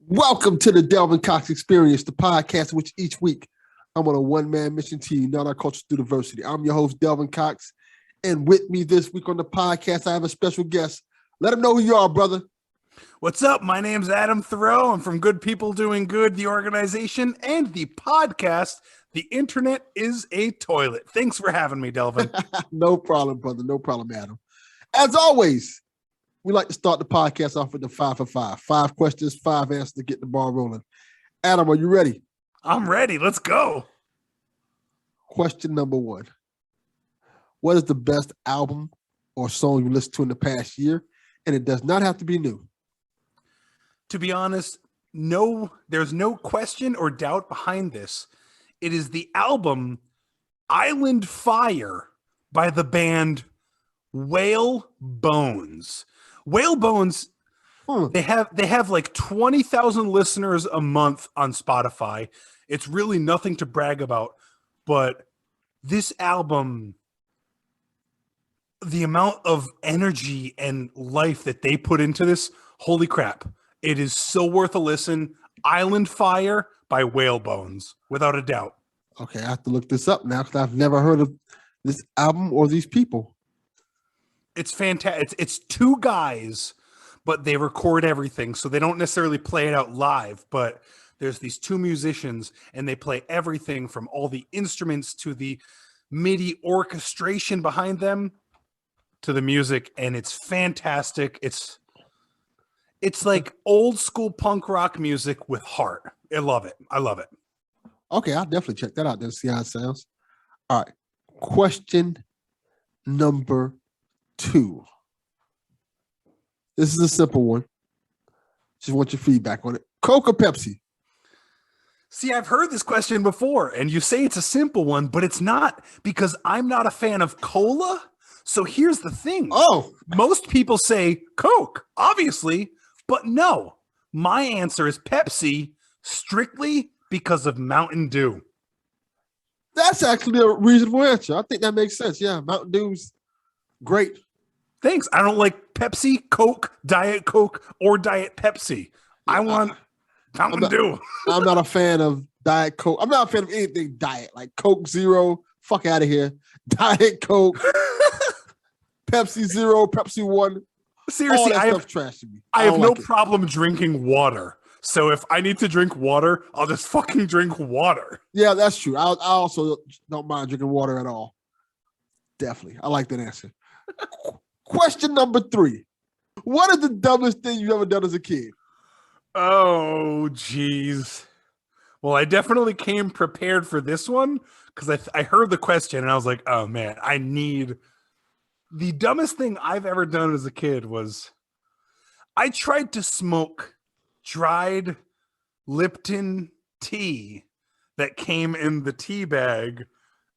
Welcome to the Delvin Cox Experience, the podcast in which each week I'm on a one-man mission to unite our culture through diversity. I'm your host, Delvin Cox, and with me this week on the podcast, I have a special guest. Let him know who you are, brother. What's up? My name's Adam Thoreau. I'm from Good People Doing Good, the organization, and the podcast, The Internet is a Toilet. Thanks for having me, Delvin. No problem, brother. No problem, Adam. As always, we like to start the podcast off with the 5 for 5. 5 questions, 5 answers to get the ball rolling. Adam, are you ready? I'm ready. Let's go. Question number 1. What is the best album or song you listened to in the past year? And it does not have to be new. To be honest, no, there's no question or doubt behind this. It is the album Island Fire by the band Whale Bones. Whale Bones, they have like 20,000 listeners a month on Spotify. It's really nothing to brag about, but this album, the amount of energy and life that they put into this, holy crap. It is so worth a listen. Island Fire by Whale Bones, without a doubt. Okay, I have to look this up now because I've never heard of this album or these people. It's fantastic. It's 2 guys, but they record everything, so they don't necessarily play it out live, but there's these 2 musicians, and they play everything from all the instruments to the MIDI orchestration behind them to the music, and it's fantastic. It's like old school punk rock music with heart. I love it. Okay, I'll definitely check that out then, see how it sounds. All right, question number 2. This is a simple one. Just want your feedback on it. Coke or Pepsi? See, I've heard this question before, and you say it's a simple one, but it's not, because I'm not a fan of cola. So here's the thing. Most people say Coke, obviously, but no. My answer is Pepsi, strictly because of Mountain Dew. That's actually a reasonable answer. I think that makes sense. Yeah, Mountain Dew's great. Thanks. I don't like Pepsi, Coke, Diet Coke, or Diet Pepsi. I want Mountain Dew. I'm not a fan of Diet Coke. I'm not a fan of anything diet, like Coke Zero. Fuck out of here. Diet Coke, Pepsi Zero, Pepsi One. Seriously, I have trash to me. I have no problem drinking water. So if I need to drink water, I'll just fucking drink water. Yeah, that's true. I also don't mind drinking water at all. Definitely. I like that answer. Question number 3. What is the dumbest thing you've ever done as a kid? Oh, geez. Well, I definitely came prepared for this one because I heard the question and I was like, oh, man, the dumbest thing I've ever done as a kid was I tried to smoke dried Lipton tea that came in the tea bag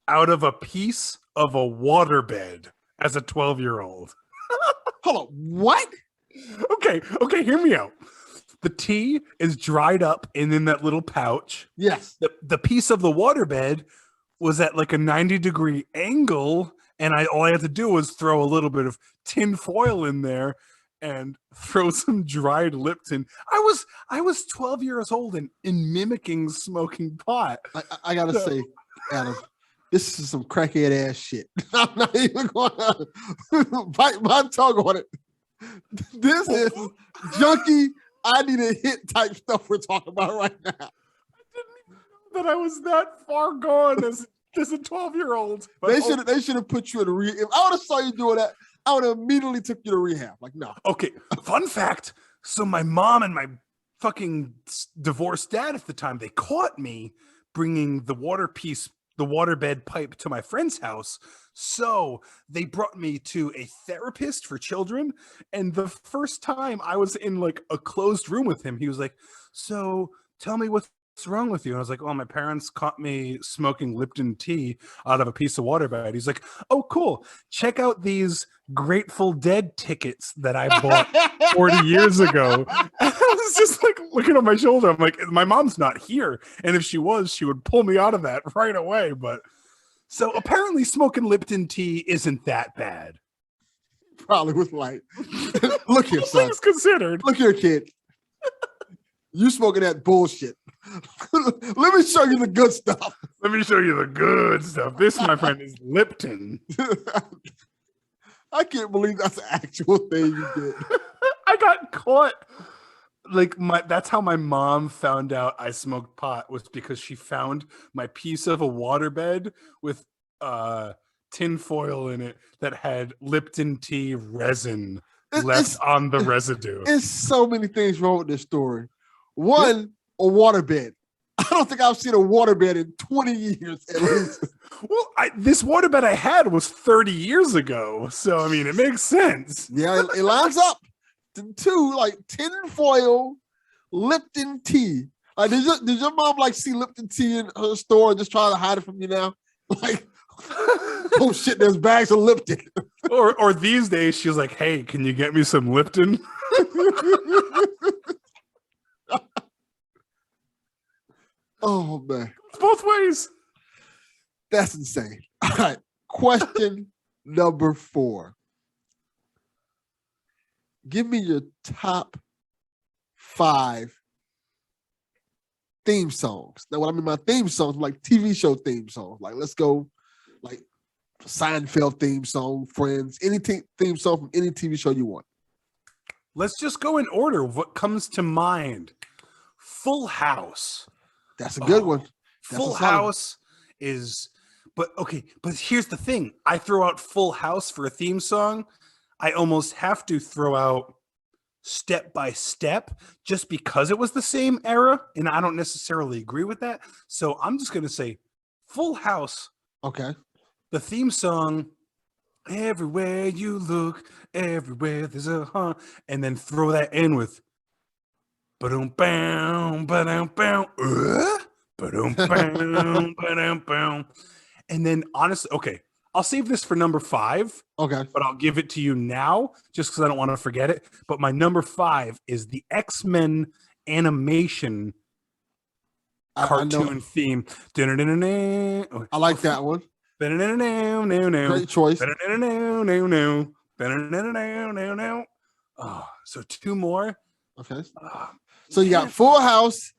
out of a piece of a waterbed as a 12-year-old. Hold on, what? Okay, hear me out. The tea is dried up and in that little pouch. Yes. The piece of the waterbed was at like a 90-degree angle, and all I had to do was throw a little bit of tin foil in there and throw some dried Lipton. I was 12 years old and mimicking smoking pot. I gotta say, Adam, this is some crackhead ass shit. I'm not even gonna bite my tongue on it. This is junkie, I need a hit type stuff we're talking about right now. I didn't even know that I was that far gone as a 12-year-old. They should have put you in a rehab. If I would have saw you doing that, I would have immediately took you to rehab. Like, no. Okay, fun fact. So my mom and my fucking divorced dad at the time, they caught me bringing the waterbed pipe to my friend's house. So they brought me to a therapist for children. And the first time I was in like a closed room with him, he was like, so tell me what's wrong with you? And I was like, well, my parents caught me smoking Lipton tea out of a piece of waterbed. He's like, oh, cool. Check out these Grateful Dead tickets that I bought 40 years ago. And I was just like looking on my shoulder. I'm like, my mom's not here. And if she was, she would pull me out of that right away. But so apparently smoking Lipton tea isn't that bad. Probably was like, look here, son. Things considered. Look here, kid. You smoking that bullshit. Let me show you the good stuff. Let me show you the good stuff. This, my friend, is Lipton. I can't believe that's the actual thing you did. I got caught. Like that's how my mom found out I smoked pot, was because she found my piece of a waterbed with tin foil in it that had Lipton tea resin left on the residue. There's so many things wrong with this story. One, a waterbed. I don't think I've seen a waterbed in 20 years at least. Well, this waterbed I had was 30 years ago. So, I mean, it makes sense. Yeah, it lines up. Two, like tin foil, Lipton tea. Like, did your mom like see Lipton tea in her store and just try to hide it from you now? Like, oh shit, there's bags of Lipton. Or these days, she's like, hey, can you get me some Lipton? Oh man. Both ways. That's insane. All right. Question number 4. Give me your top 5 theme songs. Now, what I mean by theme songs, like TV show theme songs. Like, let's go, like Seinfeld theme song, Friends, any theme song from any TV show you want. Let's just go in order. What comes to mind? Full House. That's a good one. That's Full House is, but here's the thing. I throw out Full House for a theme song. I almost have to throw out Step by Step just because it was the same era, and I don't necessarily agree with that. So I'm just going to say Full House. Okay. The theme song, everywhere you look, everywhere there's a hunt, and then throw that in with ba-dum bam, ba-dum bam, ba-dum bam, ba-dum bam. And then honestly, okay, I'll save this for number 5. Okay. But I'll give it to you now just because I don't want to forget it. But my number 5 is the X-Men animation cartoon theme. I like that one. Great choice. Oh, so 2 more. Okay. So you got Full House,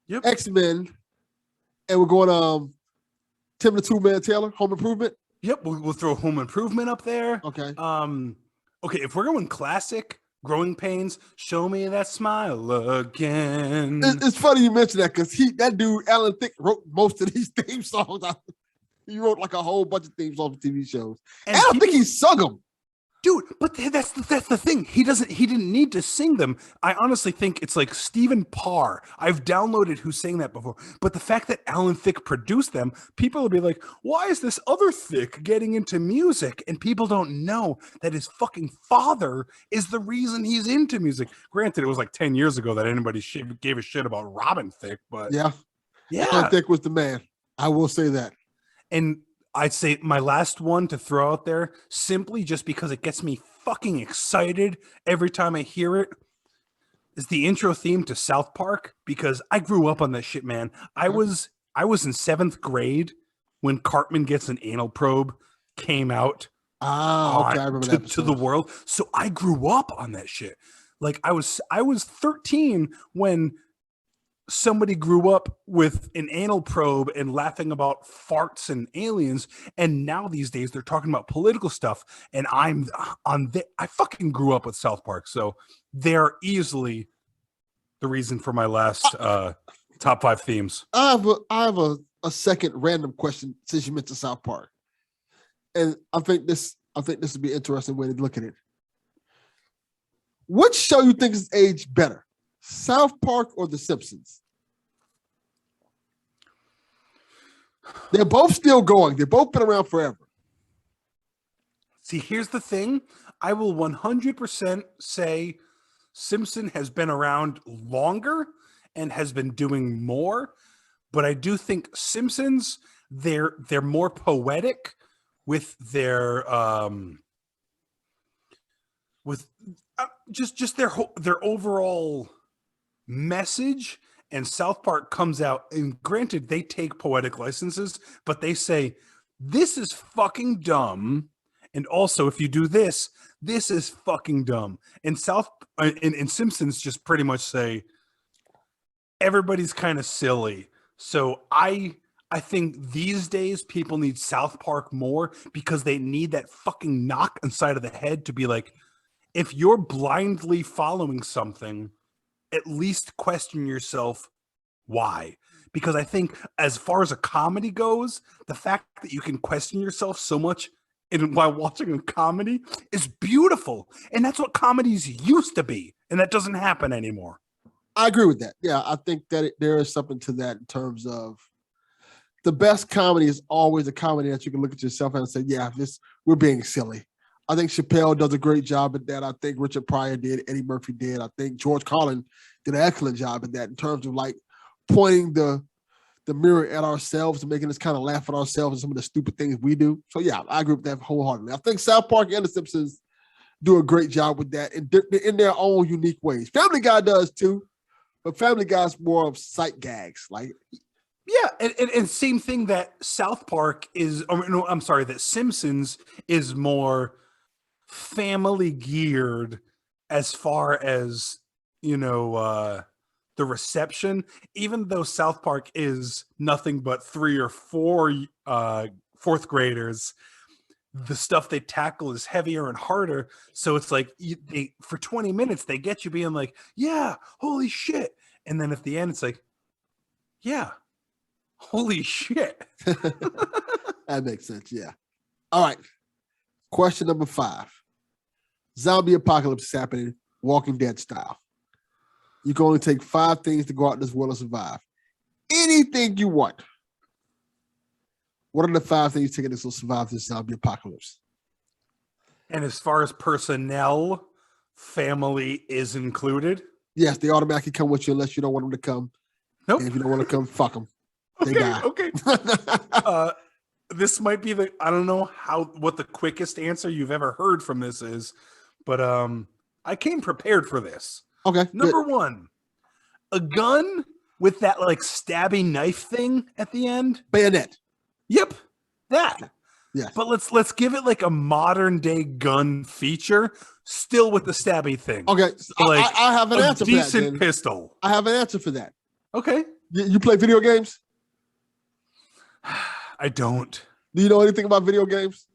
yep. X-Men, and we're going Tim the Two-Man Taylor, Home Improvement. Yep, we'll throw Home Improvement up there. Okay. Okay, if we're going classic, Growing Pains, Show Me That Smile Again. It's funny you mentioned that because that dude, Alan Thicke, wrote most of these theme songs. He wrote like a whole bunch of theme songs for TV shows. And I don't think he sung them. Dude, but that's the thing. He didn't need to sing them. I honestly think it's like Stephen Parr. I've downloaded who sang that before. But the fact that Alan Thicke produced them, people will be like, why is this other Thicke getting into music? And people don't know that his fucking father is the reason he's into music. Granted, it was like 10 years ago that anybody gave a shit about Robin Thicke, but yeah. Alan Thicke was the man. I will say that. And I'd say my last one to throw out there, simply just because it gets me fucking excited every time I hear it, is the intro theme to South Park, because I grew up on that shit, man. I was in 7th grade when Cartman Gets an Anal Probe came out. Okay, I remember that to the world. So I grew up on that shit. Like I was 13 when somebody grew up with an anal probe and laughing about farts and aliens, and now these days they're talking about political stuff, and I fucking grew up with South Park, so they're easily the reason for my last top 5 themes. I have a second random question since you mentioned South Park, and I think this would be an interesting way to look at it. Which show you think is aged better, South Park or The Simpsons? They're both still going. They've both been around forever. See, here's the thing. I will 100% say Simpson has been around longer and has been doing more, but I do think Simpsons, they're more poetic with their just their overall message. And South Park comes out, and granted, they take poetic licenses, but they say, this is fucking dumb. And also, if you do this, this is fucking dumb. And Simpsons just pretty much say, everybody's kind of silly. So I think these days people need South Park more because they need that fucking knock inside of the head to be like, if you're blindly following something, at least question yourself why. Because I think as far as a comedy goes, the fact that you can question yourself so much while watching a comedy is beautiful. And that's what comedies used to be. And that doesn't happen anymore. I agree with that. Yeah, I think that there is something to that in terms of the best comedy is always a comedy that you can look at yourself and say, yeah, we're being silly. I think Chappelle does a great job at that. I think Richard Pryor did, Eddie Murphy did. I think George Carlin did an excellent job at that in terms of like pointing the mirror at ourselves and making us kind of laugh at ourselves and some of the stupid things we do. So yeah, I agree with that wholeheartedly. I think South Park and The Simpsons do a great job with that in their own unique ways. Family Guy does too, but Family Guy's more of sight gags. Like, yeah, and same thing that South Park is. No, I'm sorry, that Simpsons is more family geared as far as the reception. Even though South Park is nothing but 3 or 4 fourth graders, the stuff they tackle is heavier and harder. So it's like for 20 minutes they get you being like, yeah, holy shit, and then at the end it's like, yeah, holy shit. That makes sense. Yeah. All right. Question number 5. Zombie apocalypse is happening, Walking Dead style. You can only take 5 things to go out in this world and survive. Anything you want. What are the 5 things taking this will survive this zombie apocalypse? And as far as personnel, family is included? Yes, they automatically come with you unless you don't want them to come. Nope. And if you don't want to come, fuck them. They die. Okay. This might be I don't know what the quickest answer you've ever heard from this is, but I came prepared for this. Okay. Number 1, a gun with that like stabby knife thing at the end. Bayonet. Yep, that. Yes. But let's give it like a modern day gun feature, still with the stabby thing. Okay, like I have an answer for that. Decent pistol. I have an answer for that. Okay. You play video games? I don't. Do you know anything about video games?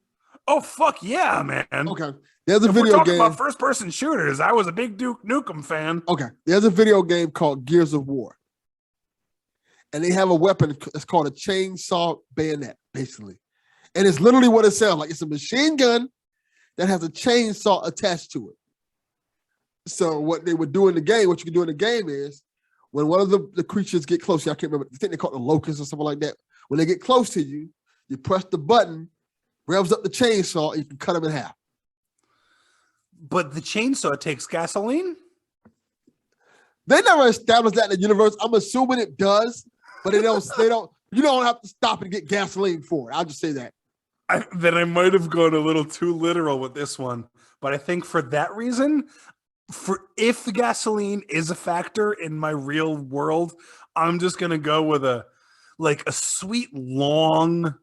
Oh fuck yeah, man. Okay. There's a if video we're talking game about first-person shooters, I was a big Duke Nukem fan. Okay. There's a video game called Gears of War. And they have a weapon that's called a chainsaw bayonet, basically. And it's literally what it sounds like. It's a machine gun that has a chainsaw attached to it. So what they would do in the game, what you can do in the game is when one of the creatures get close, I can't remember, I think they call it the locusts or something like that. When they get close to you, you press the button, revs up the chainsaw, and you can cut them in half. But the chainsaw takes gasoline? They never established that in the universe. I'm assuming it does, but you don't have to stop and get gasoline for it. I'll just say that. Then I might have gone a little too literal with this one. But I think for that reason, if the gasoline is a factor in my real world, I'm just gonna go with a sweet long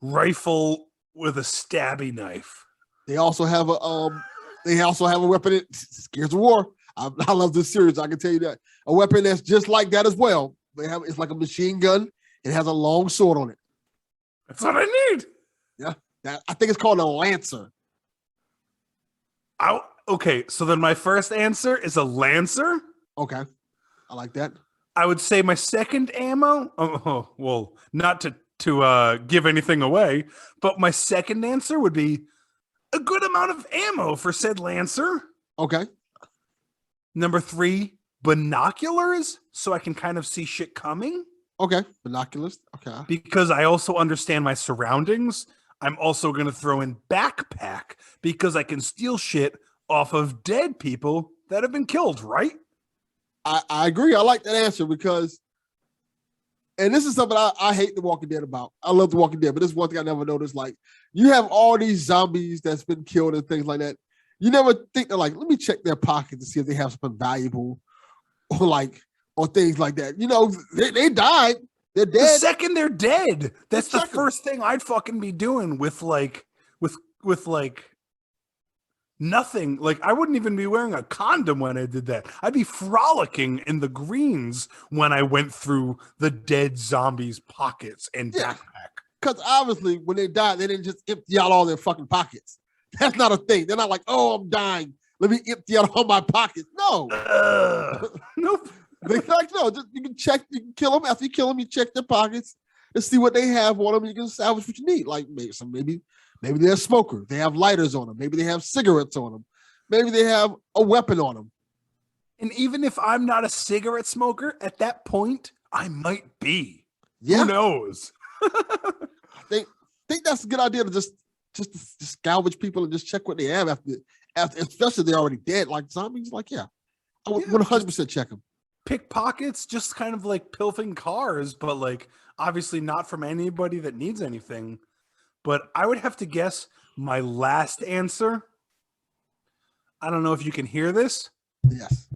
rifle with a stabby knife. They also have a weapon. It's Gears of War. I love this series. I can tell you that a weapon that's just like that as well. It's like a machine gun. It has a long sword on it. That's what I need. Yeah, I think it's called a Lancer. Okay, so then my first answer is a Lancer. Okay, I like that. I would say my second ammo. Well, not to give anything away, but my second answer would be a good amount of ammo for said Lancer. Okay. Number 3, binoculars, so I can kind of see shit coming. Okay, binoculars. Okay. Because I also understand my surroundings. I'm also going to throw in backpack because I can steal shit off of dead people that have been killed, right? I agree. I like that answer because, and this is something I hate The Walking Dead about. I love The Walking Dead, but this is one thing I never noticed. Like, you have all these zombies that's been killed and things like that. You never think they're like, let me check their pockets to see if they have something valuable or things like that. You know, they died. They're dead. The second they're dead, that's the first thing I'd fucking be doing with Nothing. Like, I wouldn't even be wearing a condom when I did that. I'd be frolicking in the greens when I went through the dead zombies' pockets and Yeah. backpack. Because obviously, when they died, they didn't just empty out all their fucking pockets. That's not a thing. They're not like, oh, I'm dying. Let me empty out all my pockets. No. Nope. They like, no, just, you can check, you can kill them. After you kill them, you check their pockets and see what they have on them. And you can salvage what you need. Like maybe they're a smoker. They have lighters on them. Maybe they have cigarettes on them. Maybe they have a weapon on them. And even if I'm not a cigarette smoker, at that point, I might be. Yeah. Who knows? I think that's a good idea to just salvage people and just check what they have after especially if they're already dead. Like zombies, like, yeah, I would 100% check them. Pickpockets, just kind of like pilfing cars, but like obviously not from anybody that needs anything. But I would have to guess my last answer. I don't know if you can hear this, Yes.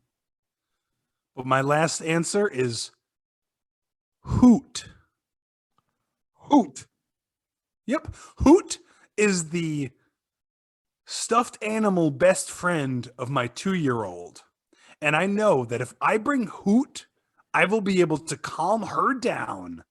but my last answer is Hoot. Hoot. Yep. Hoot is the stuffed animal best friend of my 2-year-old. And I know that if I bring Hoot, I will be able to calm her down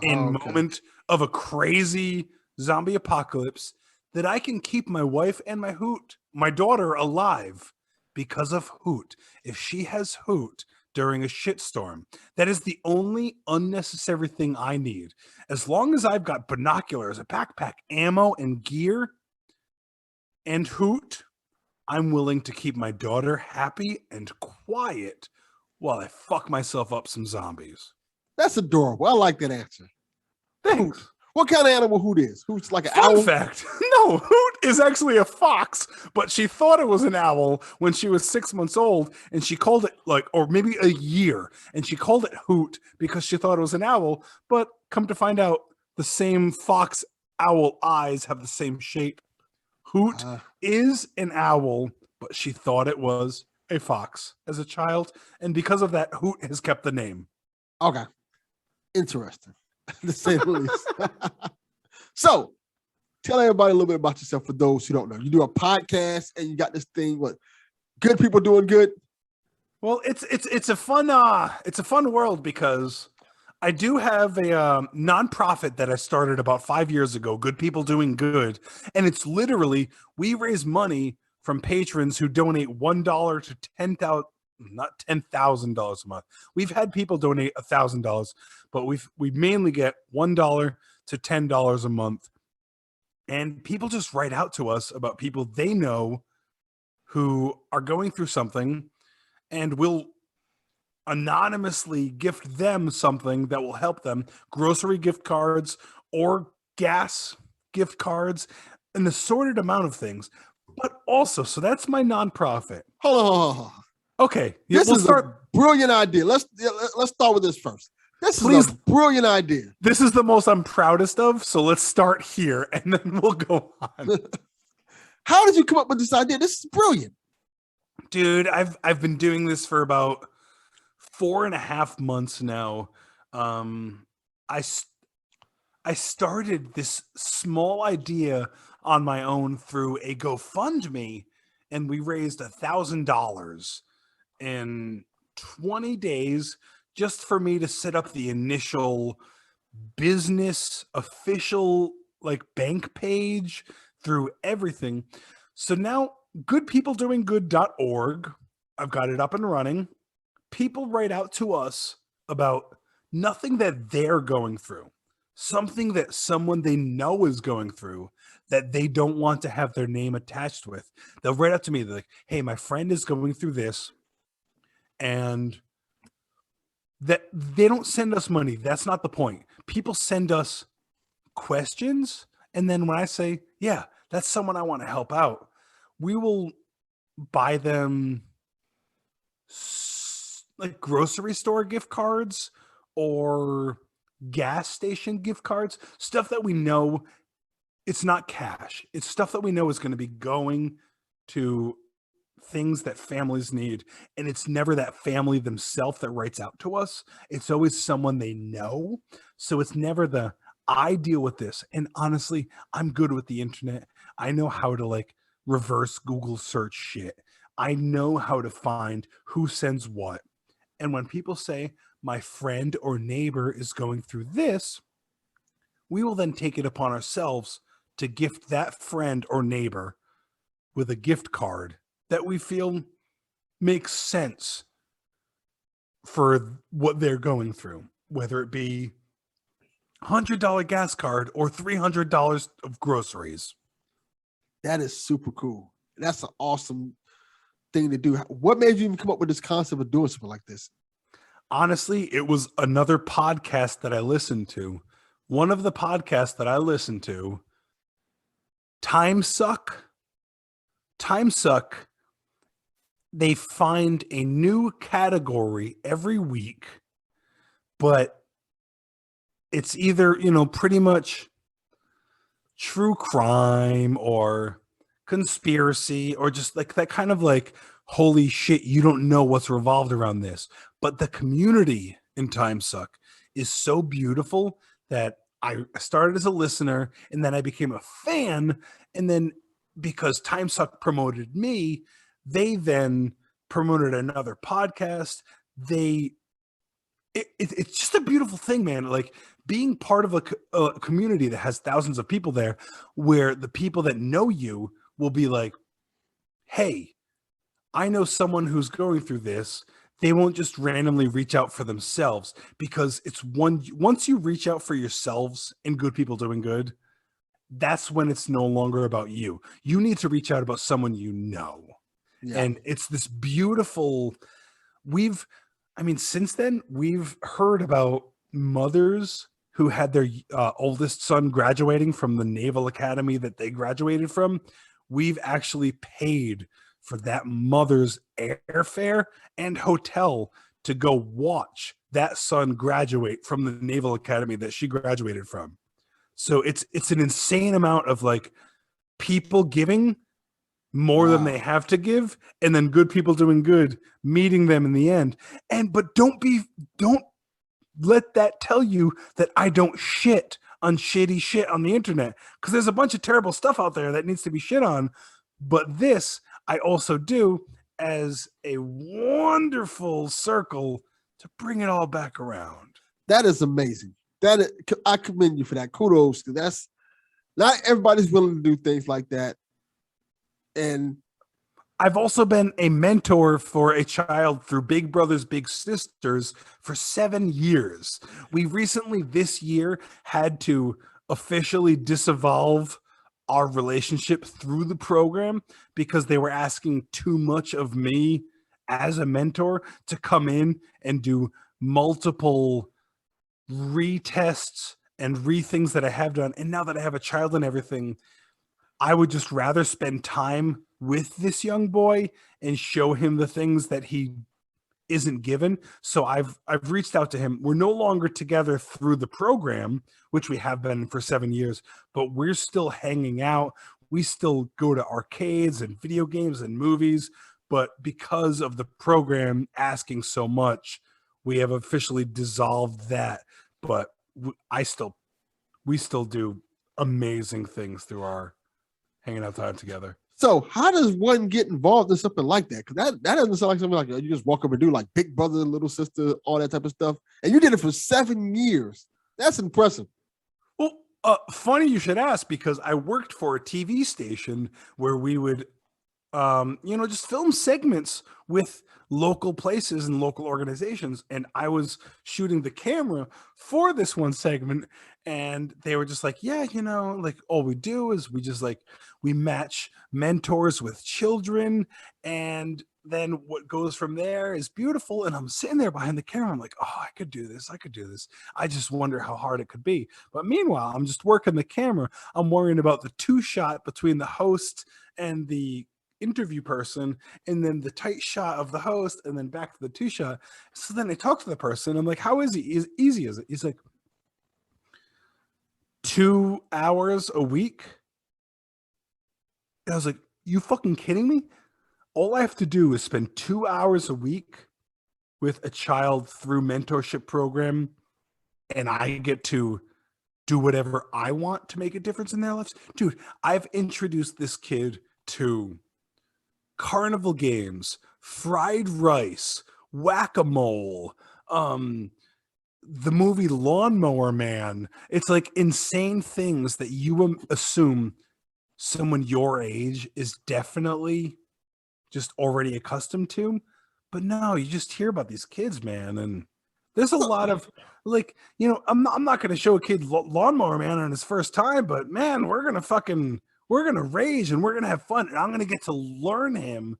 in moment of a crazy zombie apocalypse, that I can keep my wife and my daughter alive because of Hoot. If she has Hoot during a shitstorm, that is the only unnecessary thing I need. As long as I've got binoculars, a backpack, ammo, and gear, and Hoot, I'm willing to keep my daughter happy and quiet while I fuck myself up some zombies. That's adorable. I like that answer. Thanks. Hoot. What kind of animal Hoot is? Hoot's like an Fun owl? fact. No, Hoot is actually a fox, but she thought it was an owl when she was 6 months old, and she called it or maybe a year, and she called it Hoot because she thought it was an owl, but come to find out, the same fox owl eyes have the same shape. Hoot is an owl, but she thought it was a fox as a child, and because of that, Hoot has kept the name. Okay. Interesting, to say the least. So, tell everybody a little bit about yourself for those who don't know. You do a podcast, and you got this thing, what, good people doing good? Well, it's a fun world because I do have a nonprofit that I started about 5 years ago, Good People Doing Good. And it's literally, we raise money from patrons who donate $1 to $10,000, not $10,000 a month. We've had people donate $1,000, but we mainly get $1 to $10 a month. And people just write out to us about people they know who are going through something, and we'll anonymously gift them something that will help them, grocery gift cards or gas gift cards, an assorted amount of things. But also, so that's my nonprofit. Hold on. Okay, This is a brilliant idea. Let's start with this first. This is a brilliant idea. This is the most I'm proudest of, so let's start here and then we'll go on. How did you come up with this idea? This is brilliant. Dude, I've been doing this for about 4.5 months now. I started this small idea on my own through a GoFundMe, and we raised $1,000 in 20 days just for me to set up the initial business official bank page through everything. So now goodpeopledoinggood.org, I've got it up and running. People write out to us about nothing that they're going through, something that someone they know is going through that they don't want to have their name attached with. They'll write out to me. They're like, hey, my friend is going through this, and that they don't send us money. That's not the point. People send us questions, and then when I say, yeah, that's someone I want to help out, we will buy them grocery store gift cards or gas station gift cards, stuff that we know it's not cash. It's stuff that we know is going to be going to things that families need. And it's never that family themselves that writes out to us. It's always someone they know. So it's never I deal with this. And honestly, I'm good with the internet. I know how to reverse Google search shit. I know how to find who sends what. And when people say, my friend or neighbor is going through this, we will then take it upon ourselves to gift that friend or neighbor with a gift card that we feel makes sense for what they're going through, whether it be $100 gas card or $300 of groceries. That is super cool. That's an awesome thing to do. What made you even come up with this concept of doing something like this? Honestly, it was another podcast that I listened to. One of the podcasts that I listened to, Time Suck, they find a new category every week, but it's either, pretty much true crime or conspiracy or just like that kind of like, holy shit, you don't know what's revolved around this. But the community in Time Suck is so beautiful that I started as a listener and then I became a fan. And then because Time Suck promoted me, they then promoted another podcast. It's just a beautiful thing, man. Like being part of a community that has thousands of people there, where the people that know you will be like, hey, I know someone who's going through this. They won't just randomly reach out for themselves, because once you reach out for yourselves and good people doing good, that's when it's no longer about you. You need to reach out about someone you know. Yeah. And it's this beautiful, since then, we've heard about mothers who had their oldest son graduating from the Naval Academy that they graduated from. We've actually paid for that mother's airfare and hotel to go watch that son graduate from the Naval Academy that she graduated from. So it's an insane amount of like people giving more than they have to give, and then good people doing good, meeting them in the end. But don't let that tell you that I don't shit on shitty shit on the internet, because there's a bunch of terrible stuff out there that needs to be shit on. But this I also do as a wonderful circle to bring it all back around. That is amazing. I commend you for that. Kudos, because that's not everybody's willing to do things like that. And I've also been a mentor for a child through Big Brothers Big Sisters for 7 years. We recently this year had to officially dissolve our relationship through the program because they were asking too much of me as a mentor to come in and do multiple retests and things that I have done. And now that I have a child and everything, I would just rather spend time with this young boy and show him the things that he isn't given. So I've reached out to him. We're no longer together through the program, which we have been for 7 years, but we're still hanging out. We still go to arcades and video games and movies, but because of the program asking so much, we have officially dissolved that. But we still do amazing things through our hanging out time together. So how does one get involved in something like that? Because that doesn't sound like something like you just walk up and do, like big brother, little sister, all that type of stuff. And you did it for 7 years. That's impressive. Well, funny you should ask, because I worked for a TV station where we would, just film segments with local places and local organizations. And I was shooting the camera for this one segment, and they were just like, yeah, like all we do is we match mentors with children, and then what goes from there is beautiful. And I'm sitting there behind the camera. I'm like, oh, I could do this. I just wonder how hard it could be. But meanwhile, I'm just working the camera. I'm worrying about the 2-shot between the host and the interview person, and then the tight shot of the host, and then back to the 2-shot. So then I talk to the person. I'm like, how easy is it? He's like, 2 hours a week. And I was like, you fucking kidding me? All I have to do is spend 2 hours a week with a child through mentorship program, and I get to do whatever I want to make a difference in their lives. Dude, I've introduced this kid to carnival games, fried rice, whack-a-mole, the movie Lawnmower Man. It's like insane things that you assume someone your age is definitely just already accustomed to. But no, you just hear about these kids, man. And there's a lot of like, I'm not going to show a kid Lawnmower Man on his first time, but man, we're going to rage and we're going to have fun. And I'm going to get to learn him.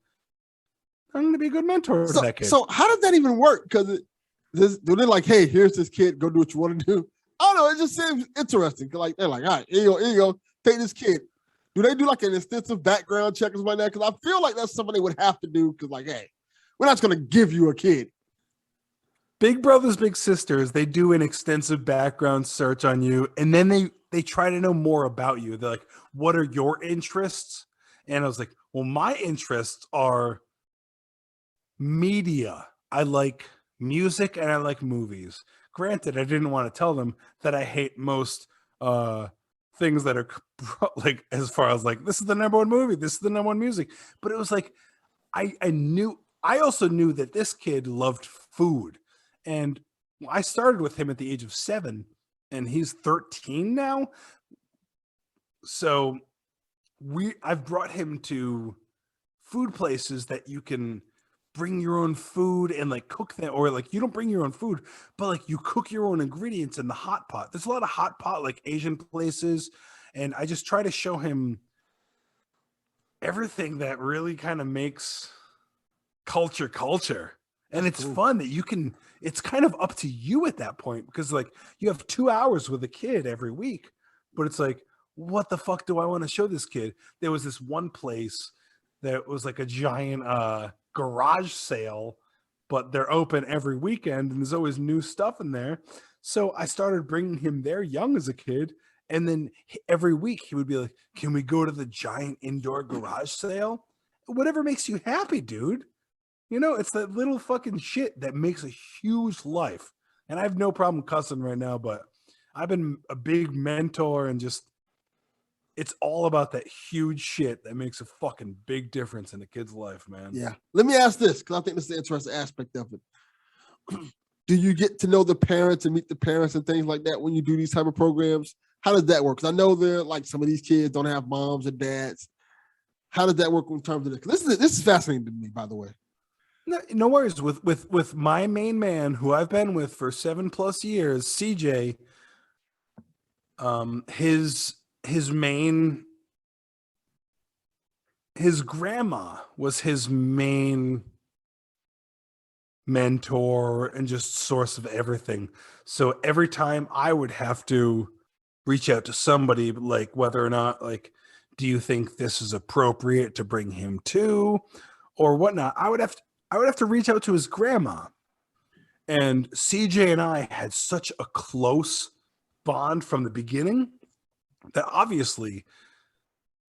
I'm going to be a good mentor to that kid. So how does that even work? Because they're like, hey, here's this kid, go do what you want to do. I don't know. It just seems interesting. Like they're like, all right, here you go, take this kid. Do they do like an extensive background check or something like that? Because I feel like that's something they would have to do. Because like, hey, we're not just going to give you a kid. Big brothers, big sisters, they do an extensive background search on you, and then they try to know more about you. They're like, what are your interests? And I was like, well, my interests are media. I like music and I like movies. Granted, I didn't want to tell them that I hate most things that are like, as far as like, this is the number one movie, this is the number one music. But it was like, I also knew that this kid loved food. And I started with him at the age of 7, and he's 13 now. So I've brought him to food places that you can bring your own food and like cook them, or like you don't bring your own food, but like you cook your own ingredients in the hot pot. There's a lot of hot pot like Asian places, and I just try to show him everything that really kind of makes culture. And it's fun that you can, it's kind of up to you at that point, because like you have 2 hours with a kid every week, but it's like, what the fuck do I want to show this kid? There was this one place that was like a giant garage sale, but they're open every weekend and there's always new stuff in there. So I started bringing him there young as a kid. And then every week he would be like, can we go to the giant indoor garage sale? Whatever makes you happy, dude. It's that little fucking shit that makes a huge life. And I have no problem cussing right now, but I've been a big mentor, and just, it's all about that huge shit that makes a fucking big difference in a kid's life, man. Yeah. Let me ask this, because I think this is the interesting aspect of it. Do you get to know the parents and meet the parents and things like that when you do these type of programs? How does that work? Because I know they're like, some of these kids don't have moms or dads. How does that work in terms of this? This is fascinating to me, by the way. No worries. With my main man, who I've been with for 7+ years, CJ, his grandma was his main mentor and just source of everything. So every time I would have to reach out to somebody, like whether or not, like, do you think this is appropriate to bring him to, or whatnot, I would have to reach out to his grandma. And CJ and I had such a close bond from the beginning that obviously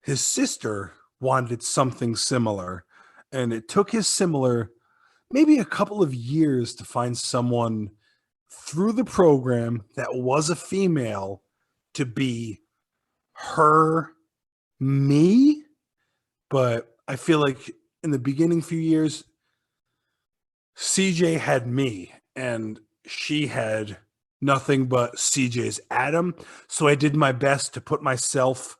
his sister wanted something similar. And it took his similar maybe a couple of years to find someone through the program that was a female to be her me. But I feel like in the beginning few years, CJ had me and she had nothing but CJ's Adam. So I did my best to put myself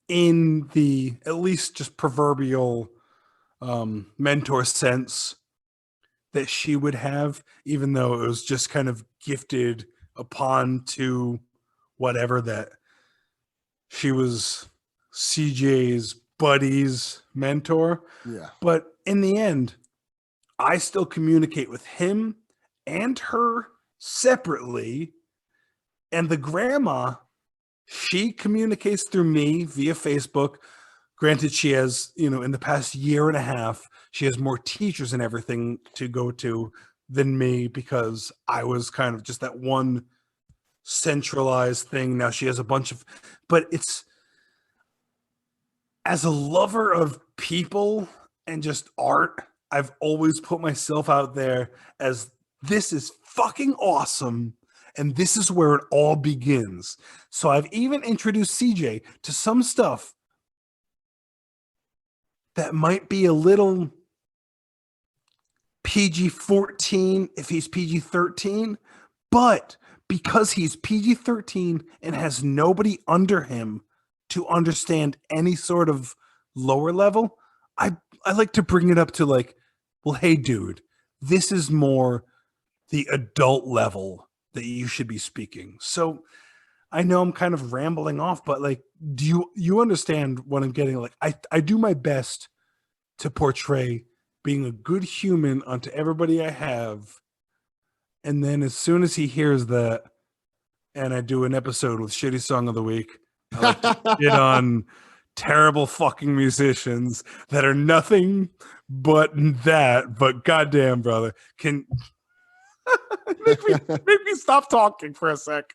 in the at least just proverbial mentor sense that she would have, even though it was just kind of gifted upon to whatever, that she was CJ's buddy's mentor. Yeah. But in the end, I still communicate with him and her separately. And the grandma, she communicates through me via Facebook. Granted, she has, in the past year and a half, she has more teachers and everything to go to than me, because I was kind of just that one centralized thing. Now she has a bunch of, but it's, as a lover of people and just art, I've always put myself out there as, this is fucking awesome, and this is where it all begins. So I've even introduced CJ to some stuff that might be a little PG-14 if he's PG-13, but because he's PG-13 and has nobody under him to understand any sort of lower level, I like to bring it up to like, well, hey, dude, this is more the adult level that you should be speaking. So I know I'm kind of rambling off, but like, do you understand what I'm getting? Like, I do my best to portray being a good human onto everybody I have. And then as soon as he hears that, and I do an episode with Shitty Song of the Week, I like to get on terrible fucking musicians that are nothing but that. But goddamn, brother, can make me stop talking for a sec.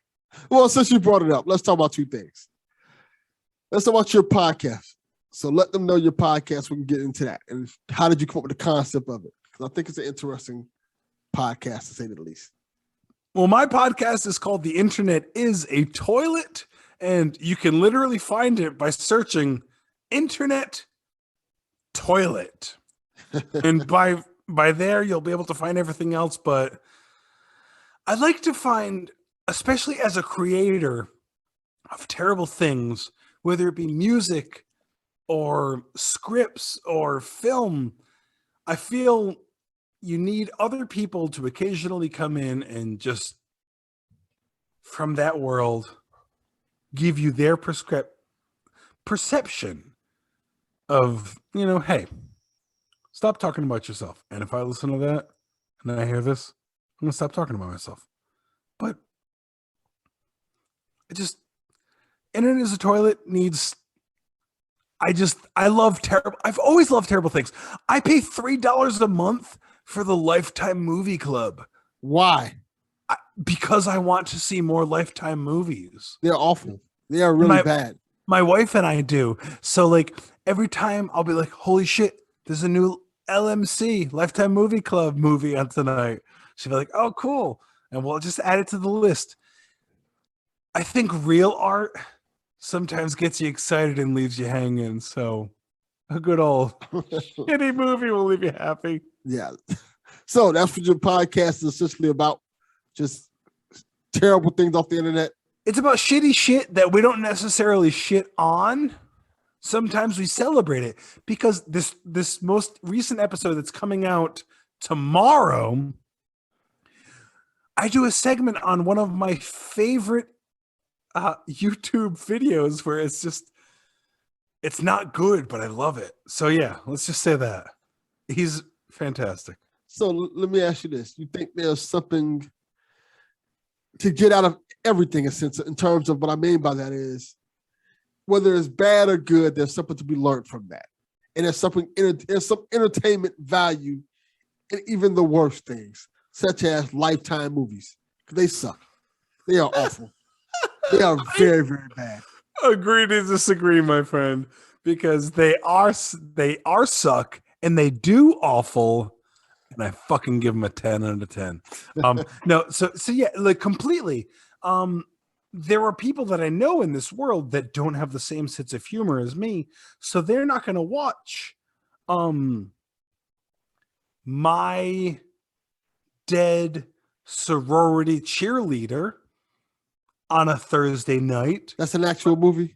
Well, since you brought it up, let's talk about two things. Let's talk about your podcast. So let them know your podcast. We can get into that. And how did you come up with the concept of it? Because I think it's an interesting podcast, to say the least. Well, my podcast is called The Internet is a Toilet, and you can literally find it by searching Internet Toilet. And by there, you'll be able to find everything else. But I like to find, especially as a creator of terrible things, whether it be music or scripts or film, I feel you need other people to occasionally come in and just from that world give you their perception of, hey, stop talking about yourself. And if I listen to that and then I hear this, I'm going to stop talking about myself. But Internet is a Toilet needs, I love terrible. I've always loved terrible things. I pay $3 a month for the Lifetime Movie Club. Why? Because I want to see more Lifetime movies. They're awful. They are really bad. My wife and I do. So like every time I'll be like, holy shit, there's a new LMC, Lifetime Movie Club movie on tonight. She'll be like, oh, cool. And we'll just add it to the list. I think real art sometimes gets you excited and leaves you hanging. So a good old shitty movie will leave you happy. Yeah. So that's what your podcast is essentially about. Just terrible things off the internet. It's about shitty shit that we don't necessarily shit on. Sometimes we celebrate it because this most recent episode that's coming out tomorrow, I do a segment on one of my favorite YouTube videos where it's not good, but I love it. So yeah, let's just say that. He's fantastic. So let me ask you this. You think there's something to get out of everything in terms of what I mean by that is whether it's bad or good, there's something to be learned from that. And there's some entertainment value in even the worst things, such as Lifetime movies. They suck. They are awful. They are very, very bad. Agree to disagree, my friend, because they are suck and they do awful. And I fucking give them a 10 out of 10. No, so yeah, like completely. There are people that I know in this world that don't have the same sense of humor as me, so they're not going to watch my dead sorority cheerleader on a Thursday night. That's an actual movie?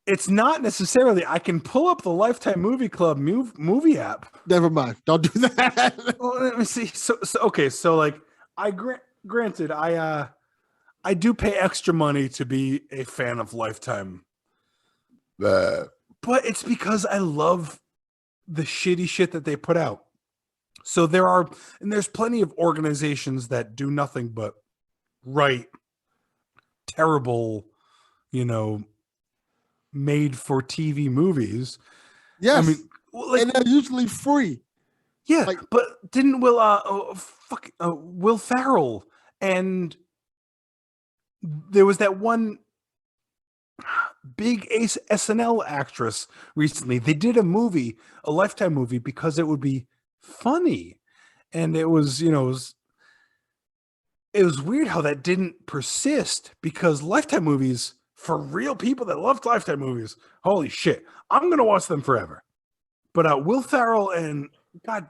It's not necessarily. I can pull up the Lifetime Movie Club movie app. Never mind. Don't do that. Well, let me see. So okay. So like, granted, I do pay extra money to be a fan of Lifetime, but it's because I love the shitty shit that they put out. So there's plenty of organizations that do nothing but write terrible, made for TV movies. Yes. I mean, like, and they're usually free. Yeah, but didn't Will Ferrell and there was that one big SNL actress recently. They did a Lifetime movie because it would be funny. And it was, it was weird how that didn't persist because Lifetime movies for real people that love Lifetime movies, holy shit, I'm gonna watch them forever. But Will Ferrell and God,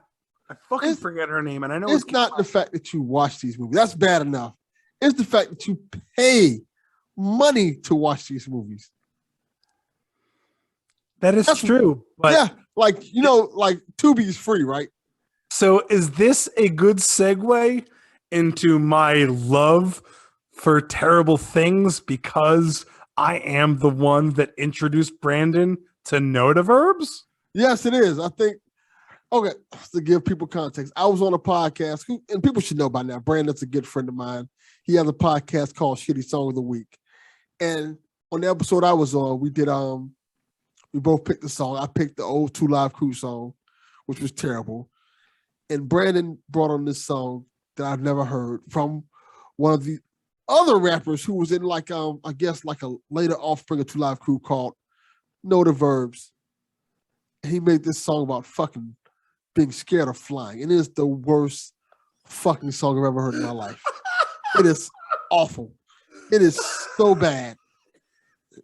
I fucking forget her name, and I know it's not the fact that you watch these movies. That's bad enough. It's the fact that you pay money to watch these movies. That is true. But yeah, like Tubi's free, right? So is this a good segue into my love for terrible things because I am the one that introduced Brandon to notaverbs? Yes, it is. I think, okay, to give people context, I was on a podcast, and people should know by now, Brandon's a good friend of mine. He has a podcast called Shitty Song of the Week. And on the episode I was on, we both picked the song. I picked the old Two Live Crew song, which was terrible. And Brandon brought on this song that I've never heard from one of the other rappers who was in I guess like a later offspring of Two Live Crew called Know the Verbs. He made this song about fucking being scared of flying. It is the worst fucking song I've ever heard in my life. It is awful. It is so bad.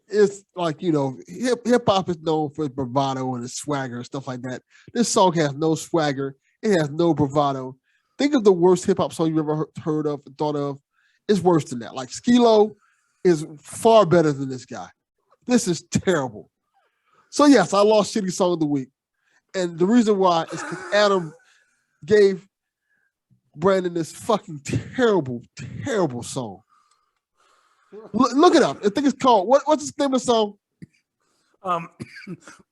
It's like, hip hop is known for its bravado and its swagger and stuff like that. This song has no swagger. It has no bravado. Think of the worst hip hop song you've ever heard of and thought of. It's worse than that. Like Skee-Lo is far better than this guy. This is terrible. So yes, I lost Shitty Song of the Week. And the reason why is because Adam gave Brandon this fucking terrible, terrible song. Look it up. I think it's called, what's the name of the song?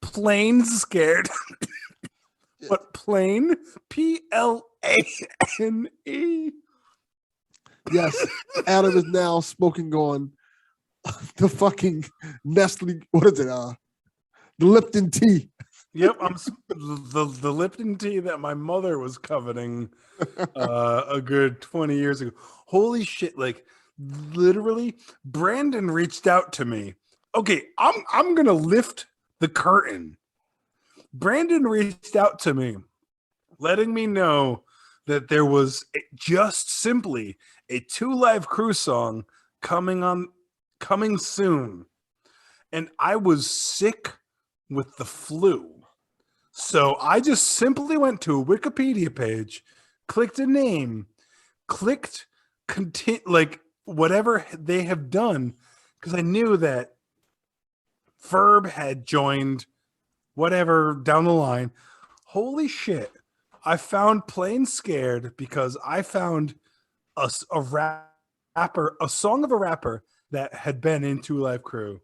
Plain Scared. But plain, Plane. Yes, Adam is now smoking on the fucking Nestle, what is it? The Lipton tea. Yep, I'm the Lipton tea that my mother was coveting a good 20 years ago. Holy shit, like literally Brandon reached out to me. Okay, I'm going to lift the curtain. Brandon reached out to me letting me know that there was just simply a Two Live Crew song coming soon. And I was sick with the flu. So I just simply went to a Wikipedia page, clicked a name, clicked like whatever they have done, because I knew that Ferb had joined whatever down the line. Holy shit. I found Plain Scared because I found a song of a rapper that had been in Two Live Crew.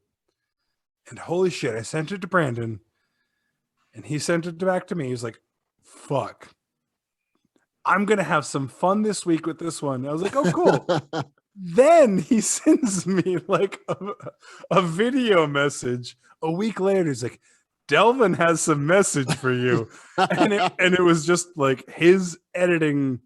And holy shit, I sent it to Brandon and he sent it back to me. He's like, fuck, I'm going to have some fun this week with this one. I was like, oh, cool. Then he sends me like a video message a week later. He's like, Delvin has some message for you. and it was just like his editing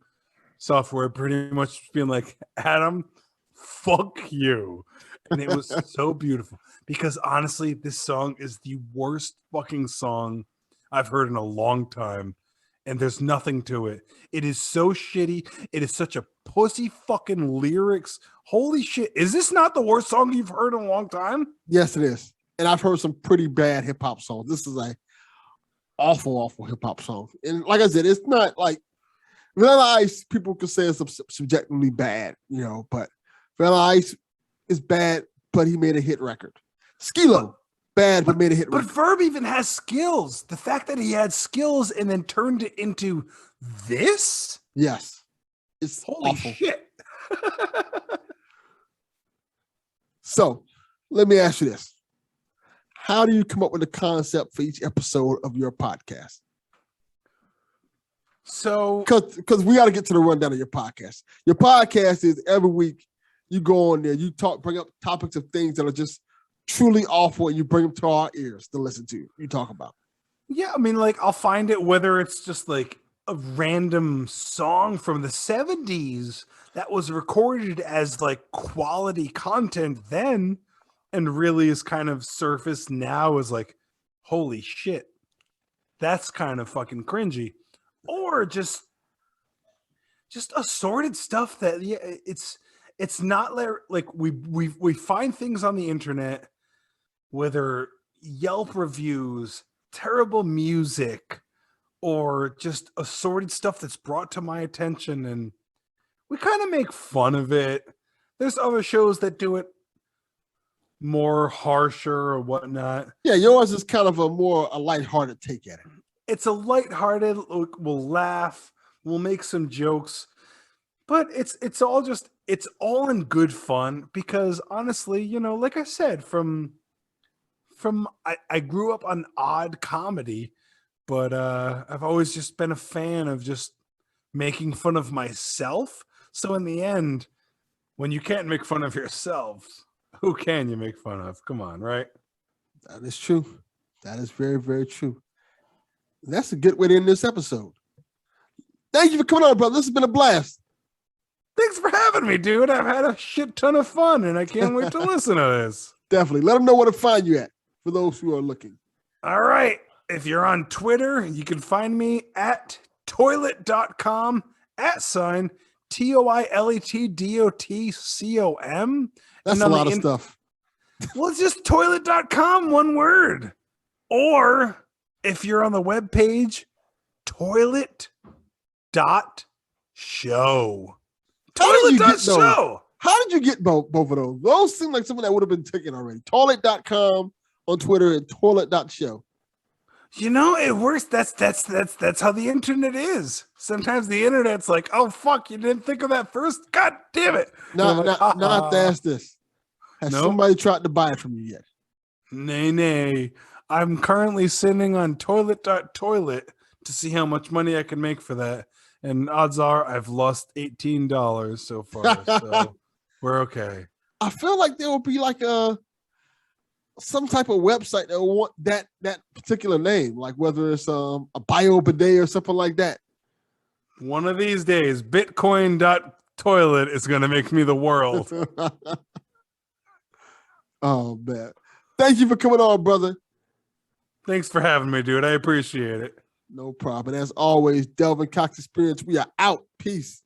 software pretty much being like, Adam, fuck you. And it was so beautiful because honestly, this song is the worst fucking song I've heard in a long time. And there's nothing to it. It is so shitty. It is such a pussy fucking lyrics. Holy shit. Is this not the worst song you've heard in a long time? Yes, it is. And I've heard some pretty bad hip hop songs. This is a awful, awful hip hop song. And like I said, it's not like Vanilla Ice, people could say it's subjectively bad, but Vanilla Ice is bad, but he made a hit record. Skee-Lo, bad, but made a hit record. But Verb even has skills. The fact that he had skills and then turned it into this? Yes. It's holy awful. Shit. So, let me ask you this. How do you come up with a concept for each episode of your podcast? So, because we got to get to the rundown of your podcast. Your podcast is every week you go on there, you bring up topics of things that are just truly awful, and you bring them to our ears to listen to. You talk about. Yeah, I mean, like I'll find it whether it's just like a random song from the 70s that was recorded as like quality content then, and really is kind of surfaced now as like, holy shit, that's kind of fucking cringy. Or just assorted stuff that it's not like we find things on the internet, whether Yelp reviews, terrible music, or just assorted stuff that's brought to my attention, and we kind of make fun of it. There's other shows that do it more harsher or whatnot. Yeah, yours is kind of a lighthearted take at it. It's a lighthearted, we'll laugh, we'll make some jokes, but it's all in good fun because honestly, like I said, I grew up on odd comedy, but I've always just been a fan of just making fun of myself. So in the end, when you can't make fun of yourselves, who can you make fun of? Come on, right? That is true. That is very, very true. That's a good way to end this episode. Thank you for coming on, brother. This has been a blast. Thanks for having me, dude. I've had a shit ton of fun, and I can't wait to listen to this. Definitely. Let them know where to find you at for those who are looking. All right. If you're on Twitter, you can find me at toilet.com @ TOILETDOTCOM. That's a lot of stuff. Well, it's just toilet.com, one word. Or if you're on the webpage, toilet.show. Toilet.show. How did you get both of those? Those seem like something that would have been taken already. Toilet.com on Twitter and toilet.show. It works. That's how the internet is. Sometimes the internet's like, oh fuck, you didn't think of that first? God damn it. Now ask this. Has somebody tried to buy it from you yet? Nay. I'm currently sitting on toilet.toilet to see how much money I can make for that. And odds are I've lost $18 so far. So we're okay. I feel like there will be like some type of website that will want that particular name, like whether it's a bio bidet or something like that. One of these days, Bitcoin.toilet is going to make me the world. Oh, man. Thank you for coming on, brother. Thanks for having me, dude. I appreciate it. No problem. And as always, Delvin Cox Experience, we are out. Peace.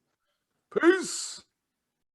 Peace.